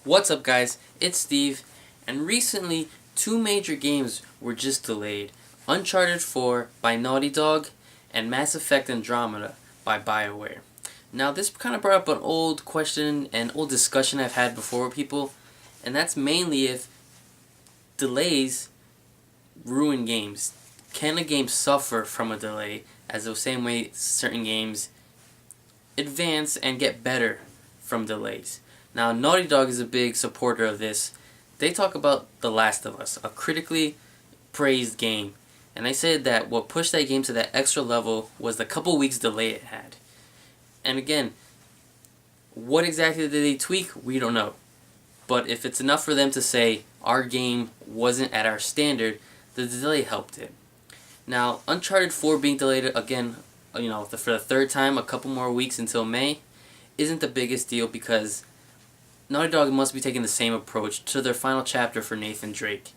What's up, guys? It's Steve, and recently two major games were just delayed: Uncharted 4 by Naughty Dog and Mass Effect Andromeda by BioWare. Now, this kind of brought up an old question and old discussion I've had before with people, and that's mainly if delays ruin games. Can a game suffer from a delay, as the same way certain games advance and get better from delays? Now, Naughty Dog is a big supporter of this. They talk about The Last of Us, a critically praised game, and they said that what pushed that game to that extra level was the couple weeks delay it had. And again, what exactly did they tweak? We don't know. But if it's enough for them to say our game wasn't at our standard, the delay helped it. Now, Uncharted 4 being delayed again, for the third time, a couple more weeks until May, isn't the biggest deal because Naughty Dog must be taking the same approach to their final chapter for Nathan Drake.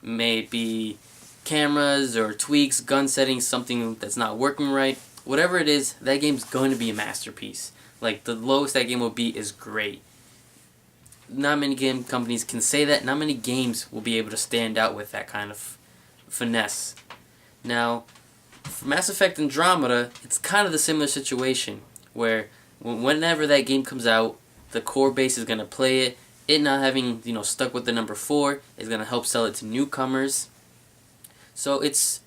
May it be cameras or tweaks, gun settings, something that's not working right. Whatever it is, that game's going to be a masterpiece. Like, the lowest that game will be is great. Not many game companies can say that. Not many games will be able to stand out with that kind of finesse. Now, for Mass Effect Andromeda, it's kind of the similar situation, where whenever that game comes out, the core base is going to play it. It not having, stuck with the number 4 is going to help sell it to newcomers. So it's,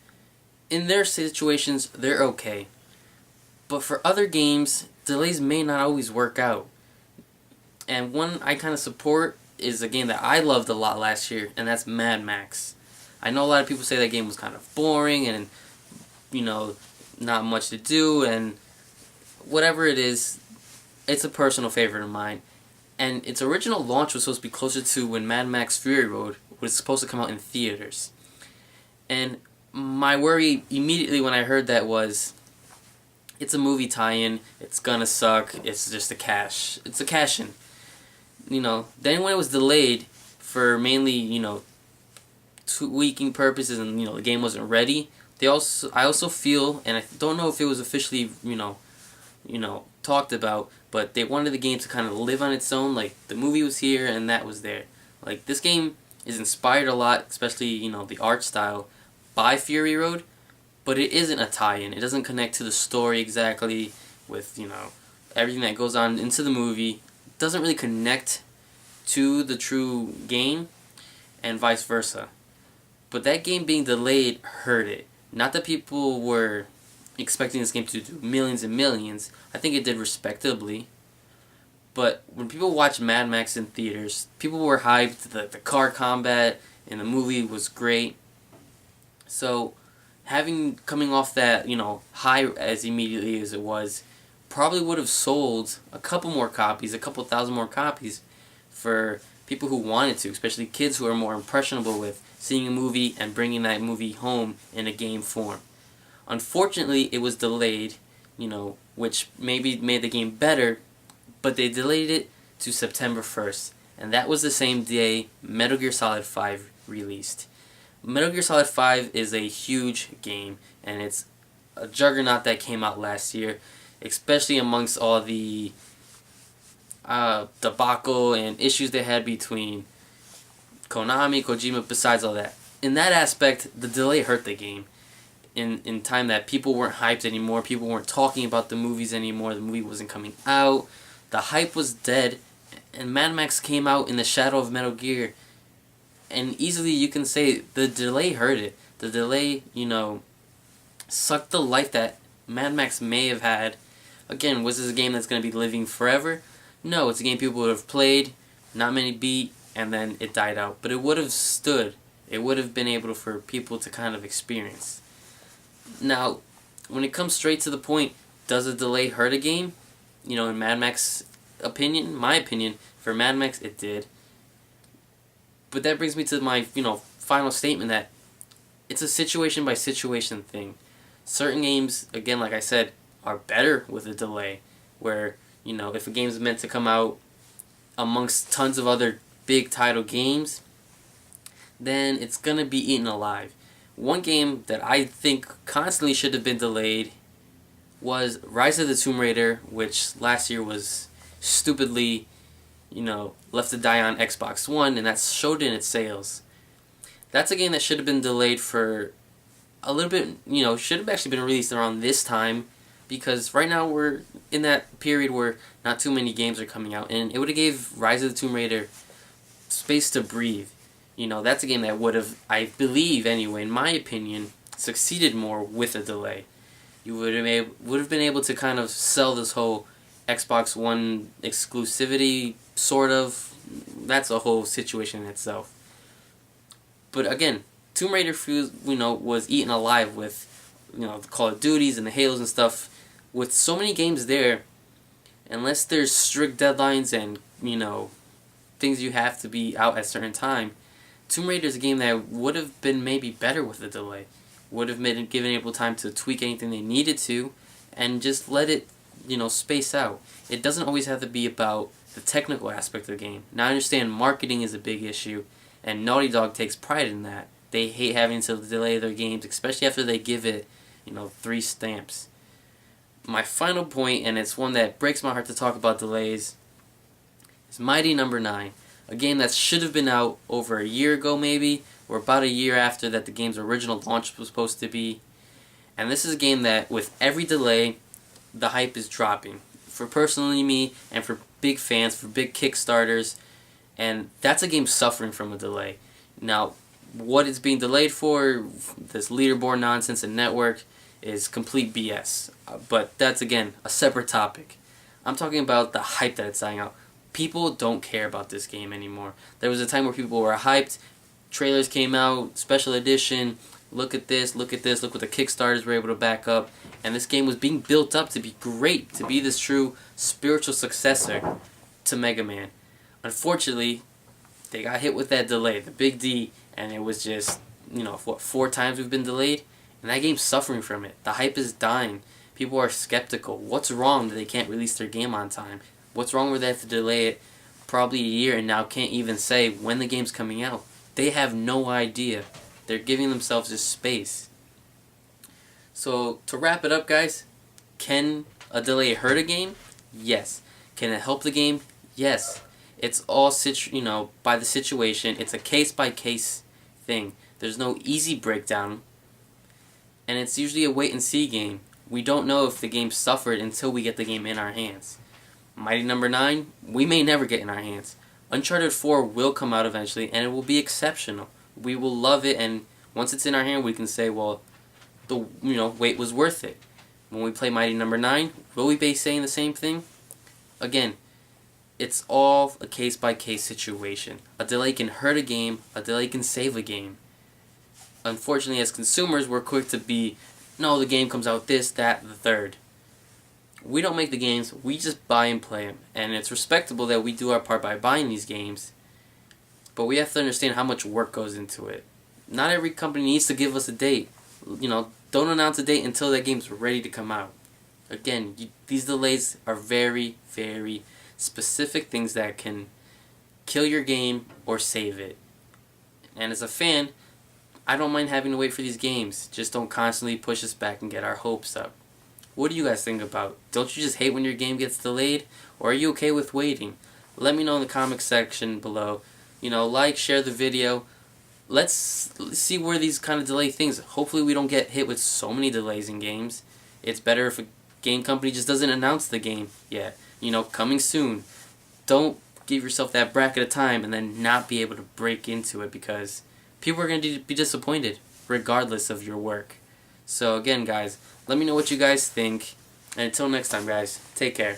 in their situations, they're okay. But for other games, delays may not always work out. And one I kind of support is a game that I loved a lot last year, and that's Mad Max. I know a lot of people say that game was kind of boring and, not much to do, and whatever it is, it's a personal favorite of mine. And its original launch was supposed to be closer to when Mad Max Fury Road was supposed to come out in theaters. And my worry immediately when I heard that was, it's a movie tie-in, it's gonna suck, it's just it's a cash-in. Then when it was delayed for mainly, tweaking purposes and, the game wasn't ready, I also feel, and I don't know if it was officially, talked about, but they wanted the game to kind of live on its own. Like, the movie was here and that was there. Like, this game is inspired a lot, especially, the art style, by Fury Road, but it isn't a tie-in. It doesn't connect to the story exactly with, everything that goes on into the movie. It doesn't really connect to the true game, and vice versa. But that game being delayed hurt it. Not that people were expecting this game to do millions and millions. I think it did respectably. But when people watched Mad Max in theaters, people were hyped. The car combat in the movie was great. So, coming off that, high as immediately as it was, probably would have sold a couple thousand more copies for people who wanted to, especially kids who are more impressionable with seeing a movie and bringing that movie home in a game form. Unfortunately, it was delayed, which maybe made the game better, but they delayed it to September 1st, and that was the same day Metal Gear Solid 5 released. Metal Gear Solid 5 is a huge game, and it's a juggernaut that came out last year, especially amongst all the debacle and issues they had between Konami, Kojima, besides all that. In that aspect, the delay hurt the game. In time that people weren't hyped anymore, people weren't talking about the movies anymore, the movie wasn't coming out, the hype was dead, and Mad Max came out in the shadow of Metal Gear, and easily you can say the delay hurt it. The delay, sucked the life that Mad Max may have had. Again, was this a game that's going to be living forever? No, it's a game people would have played, not many beat, and then it died out. But it would have stood. It would have been able for people to kind of experience. Now, when it comes straight to the point, does a delay hurt a game? In Mad Max opinion, my opinion, for Mad Max, it did. But that brings me to my, final statement that it's a situation by situation thing. Certain games, again, like I said, are better with a delay, where, if a game's meant to come out amongst tons of other big title games, then it's going to be eaten alive. One game that I think constantly should have been delayed was Rise of the Tomb Raider, which last year was stupidly, left to die on Xbox One, and that showed in its sales. That's a game that should have been delayed for a little bit, should have actually been released around this time, because right now we're in that period where not too many games are coming out, and it would have gave Rise of the Tomb Raider space to breathe. That's a game that would have, I believe anyway, in my opinion, succeeded more with a delay. You would have been able to kind of sell this whole Xbox One exclusivity, sort of. That's a whole situation in itself. But again, Tomb Raider was eaten alive with the Call of Duties and the Halos and stuff. With so many games there, unless there's strict deadlines and things you have to be out at a certain time, Tomb Raider is a game that would have been maybe better with a delay. Would have given able time to tweak anything they needed to, and just let it space out. It doesn't always have to be about the technical aspect of the game. Now I understand marketing is a big issue, and Naughty Dog takes pride in that. They hate having to delay their games, especially after they give it 3 stamps. My final point, and it's one that breaks my heart to talk about delays, is Mighty Number 9. A game that should have been out over a year ago maybe, or about a year after that the game's original launch was supposed to be. And this is a game that, with every delay, the hype is dropping. For personally me, and for big fans, for big Kickstarters, and that's a game suffering from a delay. Now, what it's being delayed for, this leaderboard nonsense and network, is complete BS. But that's, again, a separate topic. I'm talking about the hype that it's dying out. People don't care about this game anymore. There was a time where people were hyped, trailers came out, special edition, look at this, look what the Kickstarters were able to back up, and this game was being built up to be great, to be this true spiritual successor to Mega Man. Unfortunately, they got hit with that delay, the big D, and it was just, 4 times we've been delayed? And that game's suffering from it. The hype is dying. People are skeptical. What's wrong that they can't release their game on time? What's wrong where they have to delay it probably a year and now can't even say when the game's coming out? They have no idea. They're giving themselves this space. So, to wrap it up, guys, can a delay hurt a game? Yes. Can it help the game? Yes. It's all by the situation. It's a case-by-case thing. There's no easy breakdown. And it's usually a wait-and-see game. We don't know if the game suffered until we get the game in our hands. Mighty Number 9, we may never get in our hands. Uncharted 4 will come out eventually, and it will be exceptional. We will love it, and once it's in our hand, we can say, well, the wait was worth it. When we play Mighty Number 9, will we be saying the same thing? Again, it's all a case-by-case situation. A delay can hurt a game, a delay can save a game. Unfortunately, as consumers, we're quick to be, no, the game comes out this, that, the third. We don't make the games, we just buy and play them. And it's respectable that we do our part by buying these games, but we have to understand how much work goes into it. Not every company needs to give us a date. Don't announce a date until that game's ready to come out. Again, these delays are very, very specific things that can kill your game or save it. And as a fan, I don't mind having to wait for these games. Just don't constantly push us back and get our hopes up. What do you guys think about? Don't you just hate when your game gets delayed? Or are you okay with waiting? Let me know in the comment section below. Like, share the video. Let's see where these kind of delay things. Hopefully we don't get hit with so many delays in games. It's better if a game company just doesn't announce the game yet. Coming soon. Don't give yourself that bracket of time and then not be able to break into it, because people are going to be disappointed regardless of your work. So again, guys, let me know what you guys think. And until next time, guys, take care.